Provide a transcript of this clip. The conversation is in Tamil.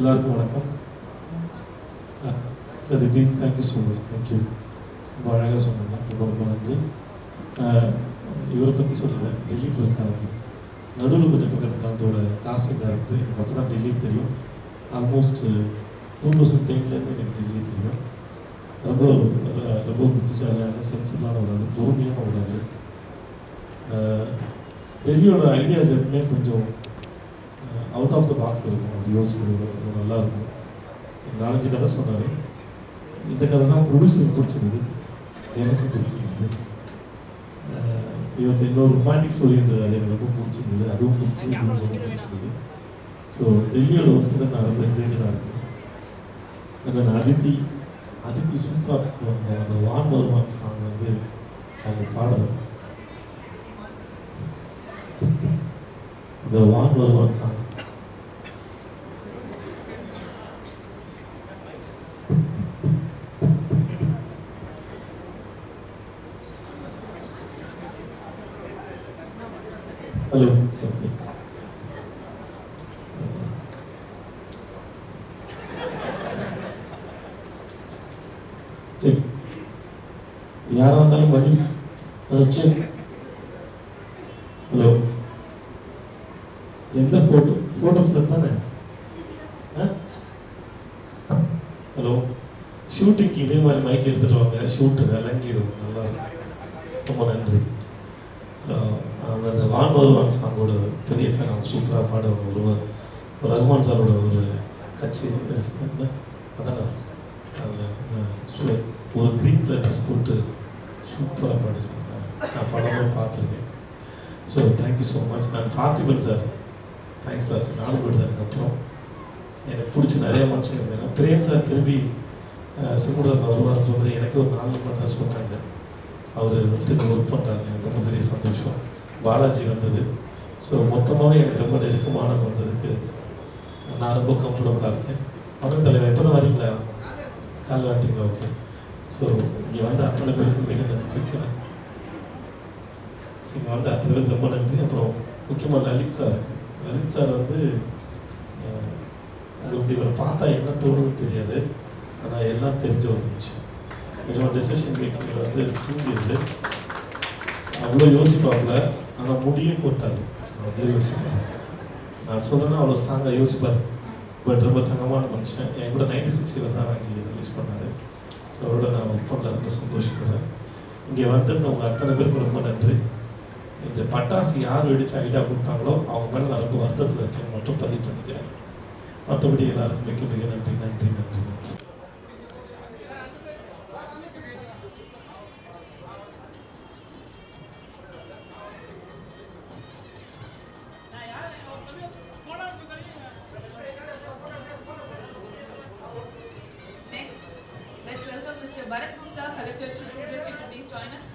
எல்லாருக்கும் வணக்கம். சார் திடீர் தேங்க்யூ ஸோ மச். தேங்க்யூ, ரொம்ப அழகாக சொன்னாங்க. ரொம்ப ரொம்ப நன்றி. இவரை பற்றி சொல்லுங்கள். டெல்லி பிரசாத் நடுவில் கொஞ்சம் பக்கத்தில் அதோட காஸ்டிங் டேரக்டர். எனக்கு அப்போ தான் டெல்லி தெரியும். ஆல்மோஸ்ட் 2010 எனக்கு டெல்லி தெரியும். ரொம்ப ரொம்ப புத்திசாலியான சென்சிபிளான ஒரு ஆள், பொறுமையான ஒரு ஆள். டெல்லியோட ஐடியாஸ் எப்பவுமே கொஞ்சம் அவுட் ஆஃப் த பாக்ஸ் இருக்கும். அது யோசிக்கிறது நல்லாயிருக்கும். 4-5 கதை சொன்னார். இந்த கதை தான் ப்ரொடியூசருக்கு பிடிச்சிருந்தது, எனக்கும் பிடிச்சிருந்தது. இவருக்கு இன்னொரு ரொமான்டிக் ஸ்டோரி இருந்தது, அது எனக்கு ரொம்ப பிடிச்சிருந்தது. அதுவும் பிடிச்சது, இதுவும் ரொம்ப பிடிச்சிருந்தது. ஸோ டெல்லியோட ஒர்க்கு நான் ரொம்ப எக்ஸைட்டடாக இருக்கேன். அந்த அதித்தி சூப்பராக அந்த வான் வருவான் சாங் வந்து அவங்க பாடணும். அந்த வான் வருவான் சாங் ஹலோ ஓகே சரி, யாராக இருந்தாலும் பண்ணி சரி. ஹலோ, எந்த ஃபோட்டோ ஃபிளட் தானே? ஹலோ, ஷூட்டிங்க்கு இதே மாதிரி மைக் எடுத்துகிட்டு வாங்க, ஷூட்டு விளங்கிடும், நல்லாயிருக்கும். ரொம்ப நன்றி. ஸோ அவங்க அந்த வான் வருவான் சாங்கோட பெரிய ஃபேன். அவங்க சூப்பராக பாடுவாங்க. ஒரு ரகுமான் சாரோட ஒரு கட்சி அதான அதில் ஒரு க்ரீன் கலர் ட்ரெஸ் போட்டு சூப்பராக பாடிருப்பாங்க. நான் படமாக பார்த்துருக்கேன். So thank you so much. நான் Parthiban sir, thanks sir. Sir 4 பேர் தான். அதுக்கப்புறம் எனக்கு பிடிச்ச நிறைய மனுஷங்க இருந்தாங்க. பிரேம் சார் திரும்பி சிமுடர் வருவார்னு சொல்லிட்டு எனக்கு ஒரு 4 நம்பர் தான் சொன்னாங்க. அவர் வந்து ஒர்க் பண்ணுறாங்க. எனக்கு ரொம்ப பெரிய சந்தோஷம். பாலாஜி வந்தது. ஸோ மொத்தமாகவே எனக்கு ரொம்ப நெருக்கமானவங்க வந்ததுக்கு நான் ரொம்ப கம்ஃபர்டபுளாக இருக்கேன். படம் தலைவர் எப்போ தான் வரீங்களா? காலைல வந்துட்டீங்களா? ஓகே. ஸோ இங்கே வந்து அத்தனை பேருக்கும் மிக நம்பிக்கிறேன். ஸோ இங்கே வந்து அத்தனை பேருக்கு ரொம்ப நன்றி. அப்புறம் முக்கியமாக லலித் சார் வந்து உங்களுக்கு இவரை பார்த்தா என்ன தோணுன்னு தெரியாது, ஆனால் எல்லாம் தெரிஞ்ச ஒரு விஷயம். நிஜமாக டெசிஷன் மேக்கிங்கில் வந்து தூங்கிடுது. அவ்வளோ யோசிப்பாப்புல, ஆனால் முடியே கொட்டாது. அவ்வளோ யோசிப்பார். நான் சொல்கிறேன்னா அவ்வளோ ஸ்ட்ராங்காக யோசிப்பார். பட் ரொம்ப தங்கமான மனுஷன். என் கூட 96 தான் வாங்கி ரிலீஸ் பண்ணார். ஸோ அவரோட நான் ஒர்க் பண்ணல, ரொம்ப சந்தோஷப்படுறேன். இங்கே வந்திருந்தவங்க அத்தனை பேருக்கு ரொம்ப நன்றி. இந்த பட்டாசு யார் வெடித்து ஐடியா கொடுத்தாங்களோ அவங்க மேலே நான் ரொம்ப வருத்தத்தில் இருக்கேன் மட்டும் பதிவு பண்ணிக்கிறேன். மற்றபடி எல்லாருக்கும் மிக மிக நன்றி நன்றி நன்றி நன்றி. Next, let's welcome Mr. Bharat Gupta, Collector Chittoor District, to please join us.